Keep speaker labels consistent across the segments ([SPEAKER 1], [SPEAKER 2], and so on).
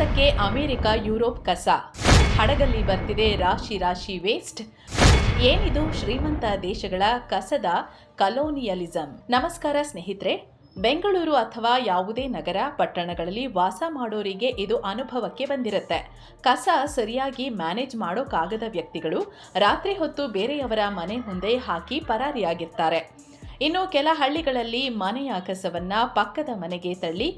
[SPEAKER 1] ಭಾರತಕ್ಕೆ America, Europe ಕಸ, ಹಡಗಲ್ಲಿ ಬರ್ತಿದೆ ರಾಶಿ ರಾಶಿ ವೇಸ್ಟ್. ಏನಿದು ಶ್ರೀಮಂತ ದೇಶಗಳ ಕಸದ ಕಲೋನಿಯಲಿಸಂ? ನಮಸ್ಕಾರ ಸ್ನೇಹಿತರೆ. ಬೆಂಗಳೂರು ಅಥವಾ ಯಾವುದೇ ನಗರ ಪಟ್ಟಣಗಳಲ್ಲಿ ವಾಸ ಮಾಡೋರಿಗೆ ಇದು ಅನುಭವಕ್ಕೆ ಬಂದಿರುತ್ತೆ. ಕಸ ಸರಿಯಾಗಿ ಮ್ಯಾನೇಜ್ ಮಾಡೋಕ್ಕಾಗದ ವ್ಯಕ್ತಿಗಳು ರಾತ್ರಿ ಹೊತ್ತು ಬೇರೆಯವರ ಮನೆ ಮುಂದೆ ಹಾಕಿ ಪರಾರಿಯಾಗಿರ್ತಾರೆ. ಇನ್ನು ಕೆಲ ಹಳ್ಳಿಗಳಲ್ಲಿ ಮನೆಯ ಕಸವನ್ನ ಪಕ್ಕದ ಮನೆಗೆ ತಳ್ಳಿ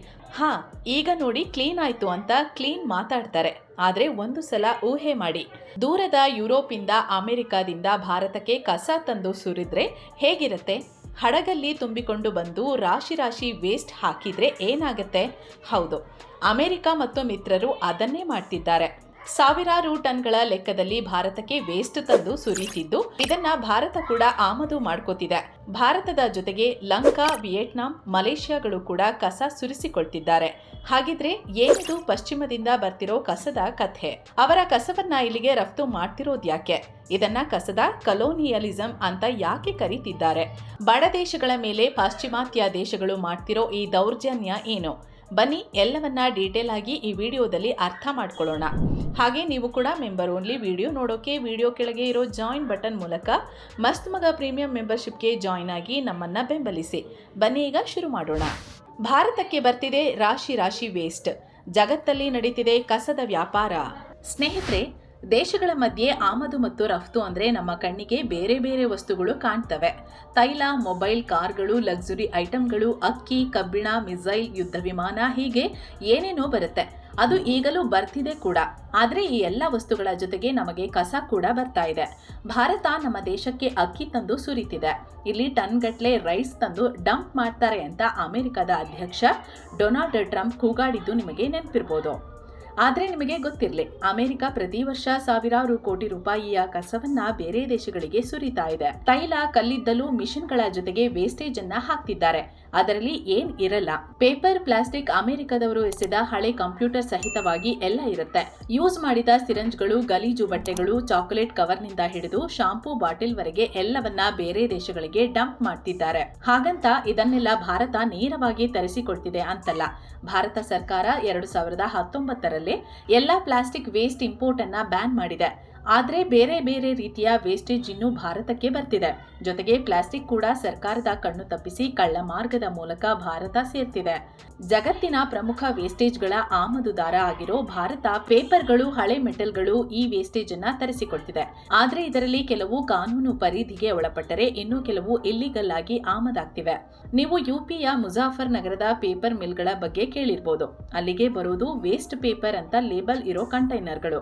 [SPEAKER 1] ಈಗ ನೋಡಿ ಕ್ಲೀನ್ ಆಯ್ತು ಅಂತ ಕ್ಲೀನ್ ಮಾತಾಡ್ತಾರೆ. ಆದ್ರೆ ಒಂದು ಸಲ ಊಹೆ ಮಾಡಿ, ದೂರದ ಯುರೋಪಿಂದ ಅಮೆರಿಕಾದಿಂದ ಭಾರತಕ್ಕೆ ಕಸ ತಂದು ಸುರಿದ್ರೆ ಹೇಗಿರುತ್ತೆ? ಹಡಗಲ್ಲಿ ತುಂಬಿಕೊಂಡು ಬಂದು ರಾಶಿ ರಾಶಿ ವೇಸ್ಟ್ ಹಾಕಿದ್ರೆ ಏನಾಗುತ್ತೆ? ಹೌದು, ಅಮೆರಿಕ ಮತ್ತು ಮಿತ್ರರು ಅದನ್ನೇ ಮಾಡ್ತಿದ್ದಾರೆ. ಸಾವಿರಾರು ಟನ್ಗಳ ಲೆಕ್ಕದಲ್ಲಿ ಭಾರತಕ್ಕೆ ವೇಸ್ಟ್ ತಂದು ಸುರಿತಿದ್ದು, ಇದನ್ನ ಭಾರತ ಕೂಡ ಆಮದು ಮಾಡ್ಕೋತಿದೆ. ಭಾರತದ ಜೊತೆಗೆ ಲಂಕಾ, ವಿಯೆಟ್ನಾಂ, ಮಲೇಷ್ಯಾಗಳು ಕೂಡ ಕಸ ಸುರಿಸಿಕೊಳ್ತಿದ್ದಾರೆ. ಹಾಗಿದ್ರೆ ಏನಿದು ಪಶ್ಚಿಮದಿಂದ ಬರ್ತಿರೋ ಕಸದ ಕಥೆ? ಅವರ ಕಸವನ್ನ ಇಲ್ಲಿಗೆ ರಫ್ತು ಮಾಡ್ತಿರೋದ್ಯಾಕೆ? ಇದನ್ನ ಕಸದ ಕಲೋನಿಯಲಿಸಂ ಅಂತ ಯಾಕೆ ಕರೀತಿದ್ದಾರೆ? ಬಡ ದೇಶಗಳ ಮೇಲೆ ಪಾಶ್ಚಿಮಾತ್ಯ ದೇಶಗಳು ಮಾಡ್ತಿರೋ ಈ ದೌರ್ಜನ್ಯ ಏನು? ಬನ್ನಿ ಎಲ್ಲವನ್ನ ಡೀಟೇಲ್ ಆಗಿ ಈ ವಿಡಿಯೋದಲ್ಲಿ ಅರ್ಥ ಮಾಡ್ಕೊಳ್ಳೋಣ. ಹಾಗೆ ನೀವು ಕೂಡ ಮೆಂಬರ್ ಓನ್ಲಿ ವಿಡಿಯೋ ನೋಡೋಕೆ ವಿಡಿಯೋ ಕೆಳಗೆ ಇರೋ ಜಾಯಿನ್ ಬಟನ್ ಮೂಲಕ ಮಸ್ತ್ ಮಗ ಪ್ರೀಮಿಯಂ ಮೆಂಬರ್ಶಿಪ್ಗೆ ಜಾಯಿನ್ ಆಗಿ ನಮ್ಮನ್ನ ಬೆಂಬಲಿಸಿ. ಬನ್ನಿ ಈಗ ಶುರು ಮಾಡೋಣ. ಭಾರತಕ್ಕೆ ಬರ್ತಿದೆ ರಾಶಿ ರಾಶಿ ವೇಸ್ಟ್. ಜಗತ್ತಲ್ಲಿ ನಡೀತಿದೆ ಕಸದ ವ್ಯಾಪಾರ. ಸ್ನೇಹಿತರೆ, ದೇಶಗಳ ಮಧ್ಯೆ ಆಮದು ಮತ್ತು ರಫ್ತು ಅಂದ್ರೆ ನಮ್ಮ ಕಣ್ಣಿಗೆ ಬೇರೆ ಬೇರೆ ವಸ್ತುಗಳು ಕಾಣ್ತವೆ. ತೈಲ, ಮೊಬೈಲ್, ಕಾರ್ಗಳು, ಲಕ್ಸುರಿ ಐಟಂಗಳು, ಅಕ್ಕಿ, ಕಬ್ಬಿಣ, ಮಿಸೈಲ್, ಯುದ್ಧ ವಿಮಾನ, ಹೀಗೆ ಏನೇನೋ ಬರುತ್ತೆ. ಅದು ಈಗಲೂ ಬರ್ತಿದೆ ಕೂಡ. ಆದ್ರೆ ಈ ಎಲ್ಲ ವಸ್ತುಗಳ ಜೊತೆಗೆ ನಮಗೆ ಕಸ ಕೂಡ ಬರ್ತಾ ಇದೆ. ಭಾರತ ನಮ್ಮ ದೇಶಕ್ಕೆ ಅಕ್ಕಿ ತಂದು ಸುರಿತಿದೆ. ಇಲ್ಲಿ ಟನ್ ಗಟ್ಲೆ ರೈಸ್ ತಂದು ಡಂಪ್ ಮಾಡ್ತಾರೆ ಅಂತ ಅಮೆರಿಕದ ಅಧ್ಯಕ್ಷ ಡೊನಾಲ್ಡ್ ಟ್ರಂಪ್ ಕೂಗಾಡಿದ್ದು ನಿಮಗೆ ನೆನಪಿರ್ಬೋದು. ಆದ್ರೆ ನಿಮಗೆ ಗೊತ್ತಿರಲಿ, ಅಮೆರಿಕ ಪ್ರತಿ ವರ್ಷ ಸಾವಿರಾರು ಕೋಟಿ ರೂಪಾಯಿಯ ಕಸವನ್ನ ಬೇರೆ ದೇಶಗಳಿಗೆ ಸುರಿತಾ ಇದೆ. ತೈಲ, ಕಲ್ಲಿದ್ದಲು, ಮಿಷನ್ಗಳ ಜೊತೆಗೆ ವೇಸ್ಟೇಜ್ ಅನ್ನ ಹಾಕ್ತಿದ್ದಾರೆ. ಅದರಲ್ಲಿ ಏನ್ ಇರಲ್ಲ. ಪೇಪರ್, ಪ್ಲಾಸ್ಟಿಕ್, ಅಮೆರಿಕದವರು ಎಸೆದ ಹಳೆ ಕಂಪ್ಯೂಟರ್ ಸಹಿತವಾಗಿ ಎಲ್ಲ ಇರುತ್ತೆ. ಯೂಸ್ ಮಾಡಿದ ಸಿರಂಜ್ಗಳು, ಗಲೀಜು ಬಟ್ಟೆಗಳು, ಚಾಕೊಲೇಟ್ ಕವರ್ನಿಂದ ಹಿಡಿದು ಶಾಂಪೂ ಬಾಟಲ್ ವರೆಗೆ ಎಲ್ಲವನ್ನ ಬೇರೆ ದೇಶಗಳಿಗೆ ಡಂಪ್ ಮಾಡ್ತಿದ್ದಾರೆ. ಹಾಗಂತ ಇದನ್ನೆಲ್ಲ ಭಾರತ ನೇರವಾಗಿ ತರಿಸಿಕೊಡ್ತಿದೆ ಅಂತಲ್ಲ. ಭಾರತ ಸರ್ಕಾರ 2019 ಎಲ್ಲಾ ಪ್ಲಾಸ್ಟಿಕ್ ವೇಸ್ಟ್ ಇಂಪೋರ್ಟ್ ಅನ್ನ ಬ್ಯಾನ್ ಮಾಡಿದೆ. ಆದ್ರೆ ಬೇರೆ ಬೇರೆ ರೀತಿಯ ವೇಸ್ಟೇಜ್ ಇನ್ನೂ ಭಾರತಕ್ಕೆ ಬರ್ತಿದೆ. ಜೊತೆಗೆ ಪ್ಲಾಸ್ಟಿಕ್ ಕೂಡ ಸರ್ಕಾರದ ಕಣ್ಣು ತಪ್ಪಿಸಿ ಕಳ್ಳ ಮಾರ್ಗದ ಮೂಲಕ ಭಾರತ ಸೇರ್ತಿದೆ. ಜಗತ್ತಿನ ಪ್ರಮುಖ ವೇಸ್ಟೇಜ್ಗಳ ಆಮದುದಾರ ಆಗಿರೋ ಭಾರತ ಪೇಪರ್ಗಳು, ಹಳೆ ಮೆಟಲ್ಗಳು ಈ ವೇಸ್ಟೇಜ್ ಅನ್ನ ತರಿಸಿಕೊಳ್ತಿದೆ. ಆದ್ರೆ ಇದರಲ್ಲಿ ಕೆಲವು ಕಾನೂನು ಪರಿಧಿಗೆ ಒಳಪಟ್ಟರೆ ಇನ್ನು ಕೆಲವು ಇಲ್ಲಿಗಲ್ ಆಗಿ ಆಮದಾಗ್ತಿವೆ. ನೀವು ಯುಪಿಯ ಮುಜಾಫರ್ ನಗರದ ಪೇಪರ್ ಮಿಲ್ಗಳ ಬಗ್ಗೆ ಕೇಳಿರ್ಬೋದು. ಅಲ್ಲಿಗೆ ಬರೋದು ವೇಸ್ಟ್ ಪೇಪರ್ ಅಂತ ಲೇಬಲ್ ಇರೋ ಕಂಟೈನರ್ಗಳು.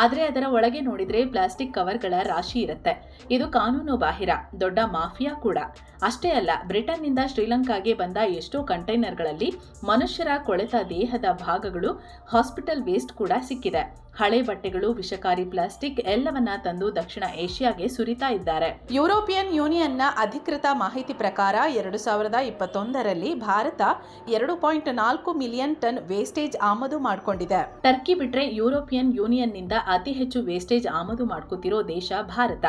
[SPEAKER 1] ಆದ್ರೆ ಅದರ ಒಳಗೆ ನೋಡಿದ್ರೆ ಪ್ಲಾಸ್ಟಿಕ್ ಕವರ್ಗಳ ರಾಶಿ ಇರುತ್ತೆ. ಇದು ಕಾನೂನು ಬಾಹಿರ, ದೊಡ್ಡ ಮಾಫಿಯಾ ಕೂಡ. ಅಷ್ಟೇ ಅಲ್ಲ, ಬ್ರಿಟನ್ನಿಂದ ಶ್ರೀಲಂಕಾಗೆ ಬಂದ ಎಷ್ಟೋ ಕಂಟೈನರ್ಗಳಲ್ಲಿ ಮನುಷ್ಯರ ಕೊಳೆತ ದೇಹದ ಭಾಗಗಳು, ಹಾಸ್ಪಿಟಲ್ ವೇಸ್ಟ್ ಕೂಡ ಸಿಕ್ಕಿದೆ. ಹಳೆ ಬಟ್ಟೆಗಳು, ವಿಷಕಾರಿ ಪ್ಲಾಸ್ಟಿಕ್ ಎಲ್ಲವನ್ನ ತಂದು ದಕ್ಷಿಣ ಏಷ್ಯಾಗೆ ಸುರಿತಾ ಇದ್ದಾರೆ. ಯುರೋಪಿಯನ್ ಯೂನಿಯನ್ನ ಅಧಿಕೃತ ಮಾಹಿತಿ ಪ್ರಕಾರ 2021 ಭಾರತ 2.4 ಮಿಲಿಯನ್ ಟನ್ ವೇಸ್ಟೇಜ್ ಆಮದು ಮಾಡಿಕೊಂಡಿದೆ. ಟರ್ಕಿ ಬಿಟ್ರೆ ಯುರೋಪಿಯನ್ ಯೂನಿಯನ್ ನಿಂದ ಅತಿ ಹೆಚ್ಚು ವೇಸ್ಟೇಜ್ ಆಮದು ಮಾಡ್ಕೋತಿರೋ ದೇಶ ಭಾರತ.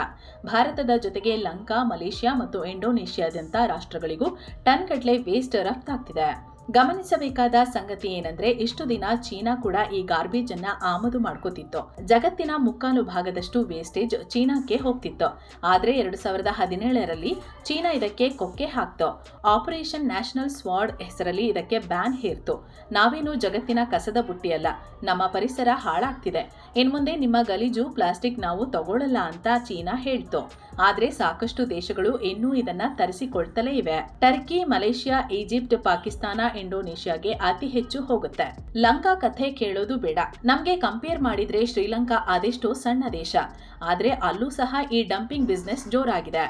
[SPEAKER 1] ಭಾರತದ ಜೊತೆಗೆ ಲಂಕಾ, ಮಲೇಷ್ಯಾ ಮತ್ತು ಇಂಡೋನೇಷ್ಯಾದಂತ ರಾಷ್ಟ್ರಗಳಿಗೂ ಟನ್ ಗಟ್ಲೆ ವೇಸ್ಟ್ ರಫ್ತಾಗ್ತಿದೆ. ಗಮನಿಸಬೇಕಾದ ಸಂಗತಿ ಏನಂದ್ರೆ, ಇಷ್ಟು ದಿನ ಚೀನಾ ಕೂಡ ಈ ಗಾರ್ಬೇಜ್ ಅನ್ನ ಆಮದು ಮಾಡ್ಕೋತಿತ್ತು. ಜಗತ್ತಿನ 3/4 ಭಾಗದಷ್ಟು ವೇಸ್ಟೇಜ್ ಚೀನಾಕ್ಕೆ ಹೋಗ್ತಿತ್ತು. ಆದ್ರೆ 2017 ಚೀನಾ ಇದಕ್ಕೆ ಕೊಕ್ಕೆ ಹಾಕ್ತು. ಆಪರೇಷನ್ ನ್ಯಾಷನಲ್ ಸ್ವಾರ್ಡ್ ಹೆಸರಲ್ಲಿ ಇದಕ್ಕೆ ಬ್ಯಾನ್ ಹೇರ್ತು. ನಾವೇನು ಜಗತ್ತಿನ ಕಸದ ಬುಟ್ಟಿ ಅಲ್ಲ, ನಮ್ಮ ಪರಿಸರ ಹಾಳಾಗ್ತಿದೆ. ಇನ್ಮುಂದೆ ನಿಮ್ಮ ಗಲೀಜು ಪ್ಲಾಸ್ಟಿಕ್ ನಾವು ತಗೊಳ್ಳಲ್ಲ ಅಂತ ಚೀನಾ ಹೇಳ್ತು. ಆದ್ರೆ ಸಾಕಷ್ಟು ದೇಶಗಳು ಇನ್ನೂ ಇದನ್ನ ತರಿಸಿಕೊಳ್ತಲೇ ಇವೆ. ಟರ್ಕಿ, ಮಲೇಷ್ಯಾ, ಈಜಿಪ್ಟ್, ಪಾಕಿಸ್ತಾನ, ಇಂಡೋನೇಷ್ಯಾಗೆ ಅತಿ ಹೆಚ್ಚು ಹೋಗುತ್ತೆ. ಲಂಕಾ ಕಥೆ ಕೇಳೋದು ಬೇಡ. ನಮ್ಗೆ ಕಂಪೇರ್ ಮಾಡಿದ್ರೆ ಶ್ರೀಲಂಕಾ ಅದೆಷ್ಟೋ ಸಣ್ಣ ದೇಶ. ಆದ್ರೆ ಅಲ್ಲೂ ಸಹ ಈ ಡಂಪಿಂಗ್ ಬಿಸ್ನೆಸ್ ಜೋರಾಗಿದೆ.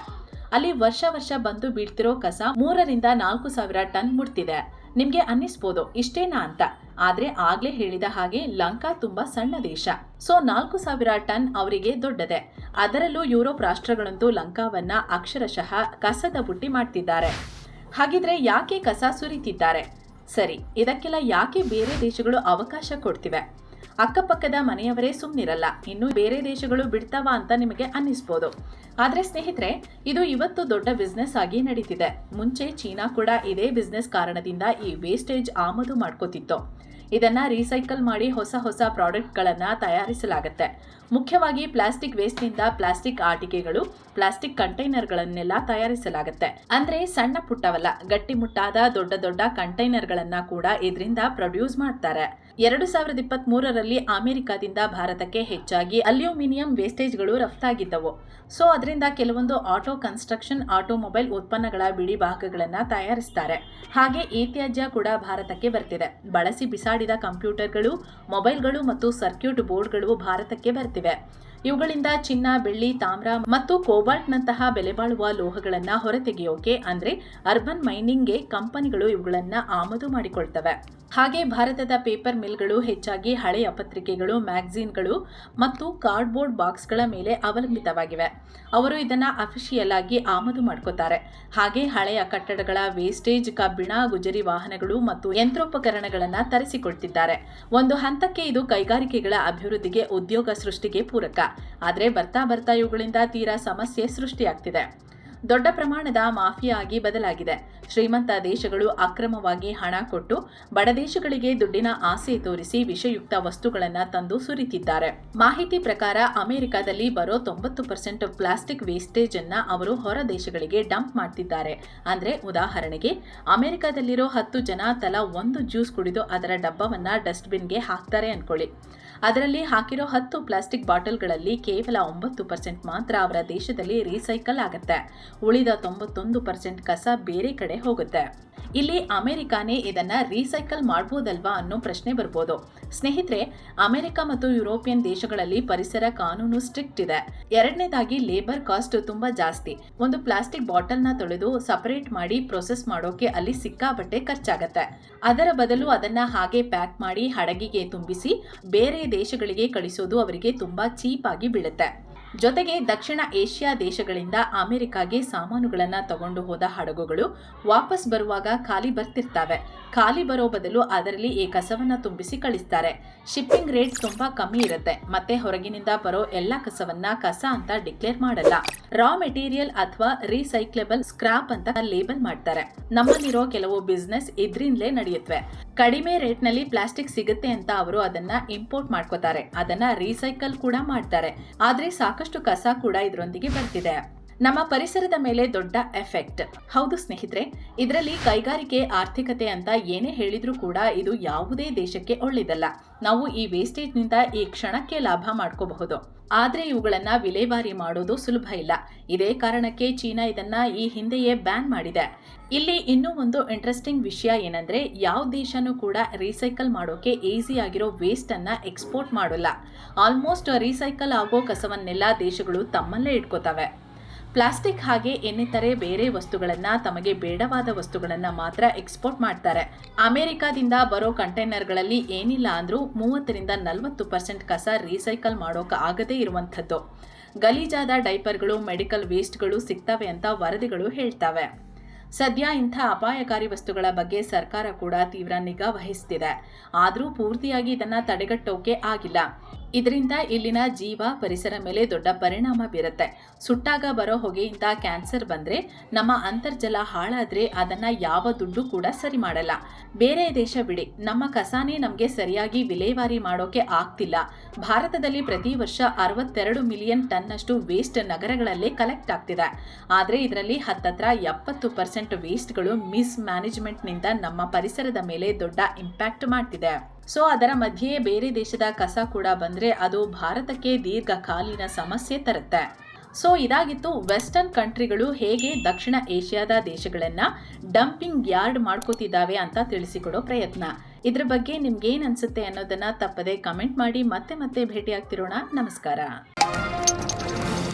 [SPEAKER 1] ಅಲ್ಲಿ ವರ್ಷ ಬಂದು ಬೀಳ್ತಿರೋ ಕಸ 3,000-4,000 ಸಾವಿರ ಟನ್ ಮುಟ್ತಿದೆ. ನಿಮ್ಗೆ ಅನ್ನಿಸ್ಬೋದು ಇಷ್ಟೇನಾ ಅಂತ. ಆದ್ರೆ ಆಗ್ಲೇ ಹೇಳಿದ ಹಾಗೆ ಲಂಕಾ ತುಂಬಾ ಸಣ್ಣ ದೇಶ. ಸೊ 4,000 ಟನ್ ಅವರಿಗೆ ದೊಡ್ಡದೆ. ಅದರಲ್ಲೂ ಯುರೋಪ್ ರಾಷ್ಟ್ರಗಳಂತೂ ಲಂಕಾವನ್ನ ಅಕ್ಷರಶಃ ಕಸದ ಬುಟ್ಟಿ ಮಾಡ್ತಿದ್ದಾರೆ. ಹಾಗಿದ್ರೆ ಯಾಕೆ ಕಸ ಸುರಿತಿದ್ದಾರೆ? ಸರಿ, ಇದಕ್ಕೆಲ್ಲ ಯಾಕೆ ಬೇರೆ ದೇಶಗಳು ಅವಕಾಶ ಕೊಡ್ತಿವೆ? ಅಕ್ಕಪಕ್ಕದ ಮನೆಯವರೇ ಸುಮ್ಮನಿರಲ್ಲ, ಇನ್ನು ಬೇರೆ ದೇಶಗಳು ಬಿಡ್ತಾವ ಅಂತ ನಿಮಗೆ ಅನ್ನಿಸ್ಬೋದು. ಆದ್ರೆ ಸ್ನೇಹಿತರೆ, ಇದು ಇವತ್ತು ದೊಡ್ಡ ಬಿಸ್ನೆಸ್ ಆಗಿ ನಡೀತಿದೆ. ಮುಂಚೆ ಚೀನಾ ಕೂಡ ಇದೇ ಬಿಸ್ನೆಸ್ ಕಾರಣದಿಂದ ಈ ವೇಸ್ಟೇಜ್ ಆಮದು ಮಾಡ್ಕೋತಿತ್ತು. ಇದನ್ನ ರೀಸೈಕಲ್ ಮಾಡಿ ಹೊಸ ಪ್ರಾಡಕ್ಟ್ಗಳನ್ನು ತಯಾರಿಸಲಾಗುತ್ತೆ. ಮುಖ್ಯವಾಗಿ ಪ್ಲಾಸ್ಟಿಕ್ ವೇಸ್ಟ್ನಿಂದ ಪ್ಲಾಸ್ಟಿಕ್ ಆಟಿಕೆಗಳು, ಪ್ಲಾಸ್ಟಿಕ್ ಕಂಟೈನರ್ಗಳನ್ನೆಲ್ಲ ತಯಾರಿಸಲಾಗುತ್ತೆ. ಅಂದ್ರೆ ಸಣ್ಣ ಪುಟ್ಟವಲ್ಲ, ಗಟ್ಟಿಮುಟ್ಟಾದ ದೊಡ್ಡ ಕಂಟೈನರ್ಗಳನ್ನ ಕೂಡ ಇದರಿಂದ ಪ್ರೊಡ್ಯೂಸ್ ಮಾಡ್ತಾರೆ. 2023ರಲ್ಲಿ ಅಮೆರಿಕದಿಂದ ಭಾರತಕ್ಕೆ ಹೆಚ್ಚಾಗಿ ಅಲ್ಯೂಮಿನಿಯಂ ವೇಸ್ಟೇಜ್ಗಳು ರಫ್ತಾಗಿದ್ದವು. ಸೊ ಅದರಿಂದ ಕೆಲವೊಂದು ಆಟೋ ಕನ್ಸ್ಟ್ರಕ್ಷನ್, ಆಟೋಮೊಬೈಲ್ ಉತ್ಪನ್ನಗಳ ಬಿಡಿ ಭಾಗಗಳನ್ನು ತಯಾರಿಸ್ತಾರೆ. ಹಾಗೆ ಈ ತ್ಯಾಜ್ಯ ಕೂಡ ಭಾರತಕ್ಕೆ ಬರ್ತಿದೆ. ಬಳಸಿ ಬಿಸಾಡಿದ ಕಂಪ್ಯೂಟರ್ಗಳು, ಮೊಬೈಲ್ಗಳು ಮತ್ತು ಸರ್ಕ್ಯೂಟ್ ಬೋರ್ಡ್ಗಳು ಭಾರತಕ್ಕೆ ಬರ್ತಿವೆ. ಇವುಗಳಿಂದ ಚಿನ್ನ, ಬೆಳ್ಳಿ, ತಾಮ್ರ ಮತ್ತು ಕೋಬಾಲ್ಟ್ನಂತಹ ಬೆಲೆಬಾಳುವ ಲೋಹಗಳನ್ನು ಹೊರತೆಗೆಯೋಕೆ ಅಂದ್ರೆ ಅರ್ಬನ್ ಮೈನಿಂಗ್ಗೆ ಕಂಪನಿಗಳು ಇವುಗಳನ್ನ ಆಮದು ಮಾಡಿಕೊಳ್ತವೆ. ಹಾಗೆ ಭಾರತದ ಪೇಪರ್ ಮಿಲ್ಗಳು ಹೆಚ್ಚಾಗಿ ಹಳೆಯ ಪತ್ರಿಕೆಗಳು, ಮ್ಯಾಗಝೀನ್ಗಳು ಮತ್ತು ಕಾರ್ಡ್ಬೋರ್ಡ್ ಬಾಕ್ಸ್ಗಳ ಮೇಲೆ ಅವಲಂಬಿತವಾಗಿವೆ. ಅವರು ಇದನ್ನ ಅಫಿಷಿಯಲ್ ಆಗಿ ಆಮದು ಮಾಡ್ಕೋತಾರೆ. ಹಾಗೆ ಹಳೆಯ ಕಟ್ಟಡಗಳ ವೇಸ್ಟೇಜ್, ಕಬ್ಬಿಣ, ಗುಜರಿ ವಾಹನಗಳು ಮತ್ತು ಯಂತ್ರೋಪಕರಣಗಳನ್ನು ತರಿಸಿಕೊಳ್ತಿದ್ದಾರೆ. ಒಂದು ಹಂತಕ್ಕೆ ಇದು ಕೈಗಾರಿಕೆಗಳ ಅಭಿವೃದ್ಧಿಗೆ, ಉದ್ಯೋಗ ಸೃಷ್ಟಿಗೆ ಪೂರಕ. ಆದರೆ ಬರ್ತಾ ಇವುಗಳಿಂದ ತೀರಾ ಸಮಸ್ಯೆ ಸೃಷ್ಟಿಯಾಗ್ತಿದೆ. ದೊಡ್ಡ ಪ್ರಮಾಣದ ಮಾಫಿಯಾ ಆಗಿ ಬದಲಾಗಿದೆ. ಶ್ರೀಮಂತ ದೇಶಗಳು ಅಕ್ರಮವಾಗಿ ಹಣ ಕೊಟ್ಟು ಬಡ ದೇಶಗಳಿಗೆ ದುಡ್ಡಿನ ಆಸೆ ತೋರಿಸಿ ವಿಷಯುಕ್ತ ವಸ್ತುಗಳನ್ನು ತಂದು ಸುರಿತಿದ್ದಾರೆ. ಮಾಹಿತಿ ಪ್ರಕಾರ ಅಮೆರಿಕದಲ್ಲಿ ಬರೋ 90% ಪ್ಲಾಸ್ಟಿಕ್ ವೇಸ್ಟೇಜ್ ಅನ್ನ ಅವರು ಹೊರ ದೇಶಗಳಿಗೆ ಡಂಪ್ ಮಾಡ್ತಿದ್ದಾರೆ. ಅಂದ್ರೆ ಉದಾಹರಣೆಗೆ ಅಮೆರಿಕದಲ್ಲಿರೋ 10 ಜನ ತಲಾ ಒಂದು ಜ್ಯೂಸ್ ಕುಡಿದು ಅದರ ಡಬ್ಬವನ್ನ ಡಸ್ಟ್ಬಿನ್ಗೆ ಹಾಕ್ತಾರೆ ಅನ್ಕೊಳ್ಳಿ. ಅದರಲ್ಲಿ ಹಾಕಿರೋ 10 ಪ್ಲಾಸ್ಟಿಕ್ ಬಾಟಲ್ಗಳಲ್ಲಿ ಕೇವಲ 9% ಮಾತ್ರ ಅವರ ದೇಶದಲ್ಲಿ ರೀಸೈಕಲ್ ಆಗುತ್ತೆ. ಉಳಿದ 91% ಕಸ ಬೇರೆ ಕಡೆ ಹೋಗುತ್ತೆ. ಇಲ್ಲಿ ಅಮೆರಿಕಾನೇ ಇದನ್ನ ರೀಸೈಕಲ್ ಮಾಡಬಹುದಲ್ವಾ ಅನ್ನೋ ಪ್ರಶ್ನೆ ಬರ್ಬೋದು. ಸ್ನೇಹಿತರೆ, ಅಮೆರಿಕ ಮತ್ತು ಯುರೋಪಿಯನ್ ದೇಶಗಳಲ್ಲಿ ಪರಿಸರ ಕಾನೂನು ಸ್ಟ್ರಿಕ್ಟ್ ಇದೆ. ಎರಡನೇದಾಗಿ ಲೇಬರ್ ಕಾಸ್ಟ್ ತುಂಬಾ ಜಾಸ್ತಿ. ಒಂದು ಪ್ಲಾಸ್ಟಿಕ್ ಬಾಟಲ್ನ ತೊಳೆದು ಸಪರೇಟ್ ಮಾಡಿ ಪ್ರೊಸೆಸ್ ಮಾಡೋಕೆ ಅಲ್ಲಿ ಸಿಕ್ಕಾಪಟ್ಟೆ ಖರ್ಚಾಗತ್ತೆ. ಅದರ ಬದಲು ಅದನ್ನ ಹಾಗೆ ಪ್ಯಾಕ್ ಮಾಡಿ ಹಡಗಿಗೆ ತುಂಬಿಸಿ ಬೇರೆ ದೇಶಗಳಿಗೆ ಕಳಿಸೋದು ಅವರಿಗೆ ತುಂಬಾ ಚೀಪ್ ಆಗಿ ಬೀಳುತ್ತೆ. ಜೊತೆಗೆ ದಕ್ಷಿಣ ಏಷ್ಯಾ ದೇಶಗಳಿಂದ ಅಮೆರಿಕಾಗೆ ಸಾಮಾನುಗಳನ್ನು ತಗೊಂಡು ಹೋದ ಹಡಗುಗಳು ವಾಪಸ್ ಬರುವಾಗ ಖಾಲಿ ಬರ್ತಿರ್ತವೆ. ಖಾಲಿ ಬರೋ ಬದಲು ಅದರಲ್ಲಿ ಈ ಕಸವನ್ನ ತುಂಬಿಸಿ ಕಳಿಸ್ತಾರೆ. ಶಿಪ್ಪಿಂಗ್ ರೇಟ್ ತುಂಬಾ ಕಮ್ಮಿ ಇರುತ್ತೆ. ಮತ್ತೆ ಹೊರಗಿನಿಂದ ಬರೋ ಎಲ್ಲ ಕಸವನ್ನ ಕಸ ಅಂತ ಡಿಕ್ಲೇರ್ ಮಾಡಲ್ಲ. ರಾ ಮೆಟೀರಿಯಲ್ ಅಥವಾ ರೀಸೈಕ್ಲೇಬಲ್ ಸ್ಕ್ರಾಪ್ ಅಂತ ಲೇಬಲ್ ಮಾಡ್ತಾರೆ. ನಮ್ಮಲ್ಲಿರೋ ಕೆಲವು ಬಿಸ್ನೆಸ್ ಇದ್ರಿಂದಲೇ ನಡೆಯುತ್ತವೆ. ಕಡಿಮೆ ರೇಟ್ ನಲ್ಲಿ ಪ್ಲಾಸ್ಟಿಕ್ ಸಿಗುತ್ತೆ ಅಂತ ಅವರು ಅದನ್ನ ಇಂಪೋರ್ಟ್ ಮಾಡ್ಕೋತಾರೆ. ಅದನ್ನ ರೀಸೈಕಲ್ ಕೂಡ ಮಾಡ್ತಾರೆ. ಆದ್ರೆ ಸಾಕಷ್ಟು ಕಸ ಕೂಡ ಇದರೊಂದಿಗೆ ಬರ್ತಿದೆ. ನಮ್ಮ ಪರಿಸರದ ಮೇಲೆ ದೊಡ್ಡ ಎಫೆಕ್ಟ್. ಹೌದು ಸ್ನೇಹಿತರೆ, ಇದರಲ್ಲಿ ಕೈಗಾರಿಕೆ, ಆರ್ಥಿಕತೆ ಅಂತ ಏನೇ ಹೇಳಿದ್ರೂ ಕೂಡ ಇದು ಯಾವುದೇ ದೇಶಕ್ಕೆ ಒಳ್ಳೆಯದಲ್ಲ. ನಾವು ಈ ವೇಸ್ಟೇಜ್ನಿಂದ ಈ ಕ್ಷಣಕ್ಕೆ ಲಾಭ ಮಾಡ್ಕೋಬಹುದು. ಆದ್ರೆ ಇವುಗಳನ್ನ ವಿಲೇವಾರಿ ಮಾಡೋದು ಸುಲಭ ಇಲ್ಲ. ಇದೇ ಕಾರಣಕ್ಕೆ ಚೀನಾ ಇದನ್ನ ಈ ಹಿಂದೆಯೇ ಬ್ಯಾನ್ ಮಾಡಿದೆ. ಇಲ್ಲಿ ಇನ್ನೂ ಒಂದು ಇಂಟ್ರೆಸ್ಟಿಂಗ್ ವಿಷಯ ಏನಂದ್ರೆ, ಯಾವ ದೇಶನೂ ಕೂಡ ರೀಸೈಕಲ್ ಮಾಡೋಕೆ ಈಸಿ ಆಗಿರೋ ವೇಸ್ಟ್ ಅನ್ನ ಎಕ್ಸ್ಪೋರ್ಟ್ ಮಾಡೋಲ್ಲ. ಆಲ್ಮೋಸ್ಟ್ ರೀಸೈಕಲ್ ಆಗೋ ಕಸವನ್ನೆಲ್ಲ ದೇಶಗಳು ತಮ್ಮಲ್ಲೇ ಇಟ್ಕೋತವೆ. ಪ್ಲಾಸ್ಟಿಕ್ ಹಾಗೆ ಇನ್ನಿತರೆ ಬೇರೆ ವಸ್ತುಗಳನ್ನು, ತಮಗೆ ಬೇಡವಾದ ವಸ್ತುಗಳನ್ನು ಮಾತ್ರ ಎಕ್ಸ್ಪೋರ್ಟ್ ಮಾಡ್ತಾರೆ. ಅಮೆರಿಕಾದಿಂದ ಬರೋ ಕಂಟೈನರ್ಗಳಲ್ಲಿ ಏನಿಲ್ಲ ಅಂದ್ರೂ 30ರಿಂದ 40% ಕಸ ರೀಸೈಕಲ್ ಮಾಡೋಕೆ ಆಗದೇ ಇರುವಂಥದ್ದು. ಗಲೀಜಾದ ಡೈಪರ್ಗಳು, ಮೆಡಿಕಲ್ ವೇಸ್ಟ್ಗಳು ಸಿಗ್ತವೆ ಅಂತ ವರದಿಗಳು ಹೇಳ್ತವೆ. ಸದ್ಯ ಇಂಥ ಅಪಾಯಕಾರಿ ವಸ್ತುಗಳ ಬಗ್ಗೆ ಸರ್ಕಾರ ಕೂಡ ತೀವ್ರ ನಿಗಾ ವಹಿಸ್ತಿದೆ. ಆದರೂ ಪೂರ್ತಿಯಾಗಿ ಇದನ್ನ ತಡೆಗಟ್ಟೋಕೆ ಆಗಿಲ್ಲ. ಇದರಿಂದ ಇಲ್ಲಿನ ಜೀವ, ಪರಿಸರ ಮೇಲೆ ದೊಡ್ಡ ಪರಿಣಾಮ ಬೀರುತ್ತೆ. ಸುಟ್ಟಾಗ ಬರೋ ಹೊಗೆಯಿಂದ ಕ್ಯಾನ್ಸರ್ ಬಂದ್ರೆ, ನಮ್ಮ ಅಂತರ್ಜಲ ಹಾಳಾದ್ರೆ ಅದನ್ನ ಯಾವ ದುಡ್ಡು ಕೂಡ ಸರಿ ಮಾಡಲ್ಲ. ಬೇರೆ ದೇಶ ಬಿಡಿ, ನಮ್ಮ ಕಸಾನೇ ನಮಗೆ ಸರಿಯಾಗಿ ವಿಲೇವಾರಿ ಮಾಡೋಕೆ ಆಗ್ತಿಲ್ಲ. ಭಾರತದಲ್ಲಿ ಪ್ರತಿ ವರ್ಷ 62 ಮಿಲಿಯನ್ ಟನ್ನಷ್ಟು ವೇಸ್ಟ್ ನಗರಗಳಲ್ಲೇ ಕಲೆಕ್ಟ್ ಆಗ್ತಿದೆ. ಆದ್ರೆ ಇದರಲ್ಲಿ ಹತ್ತತ್ರ 70% ವೇಸ್ಟ್ಗಳು ಮಿಸ್ ಮ್ಯಾನೇಜ್ಮೆಂಟ್ನಿಂದ ನಮ್ಮ ಪರಿಸರದ ಮೇಲೆ ದೊಡ್ಡ ಇಂಪ್ಯಾಕ್ಟ್ ಮಾಡ್ತಿದೆ. ಸೊ ಅದರ ಮಧ್ಯೆ ಬೇರೆ ದೇಶದ ಕಸ ಕೂಡ ಬಂದ್ರೆ ಅದು ಭಾರತಕ್ಕೆ ದೀರ್ಘಕಾಲೀನ ಸಮಸ್ಯೆ ತರುತ್ತೆ. ಸೊ ಇದಾಗಿತ್ತು ವೆಸ್ಟರ್ನ್ ಕಂಟ್ರಿಗಳು ಹೇಗೆ ದಕ್ಷಿಣ ಏಷ್ಯಾದ ದೇಶಗಳನ್ನ ಡಂಪಿಂಗ್ ಯಾರ್ಡ್ ಮಾಡ್ಕೋತಿದ್ದಾವೆ ಅಂತ ತಿಳಿಸಿಕೊಡೋ ಪ್ರಯತ್ನ. ಇದ್ರ ಬಗ್ಗೆ ನಿಮ್ಗೇನ್ ಅನ್ಸುತ್ತೆ ಅನ್ನೋದನ್ನ ತಪ್ಪದೆ ಕಮೆಂಟ್ ಮಾಡಿ. ಮತ್ತೆ ಭೇಟಿ ಆಗ್ತಿರೋಣ. ನಮಸ್ಕಾರ.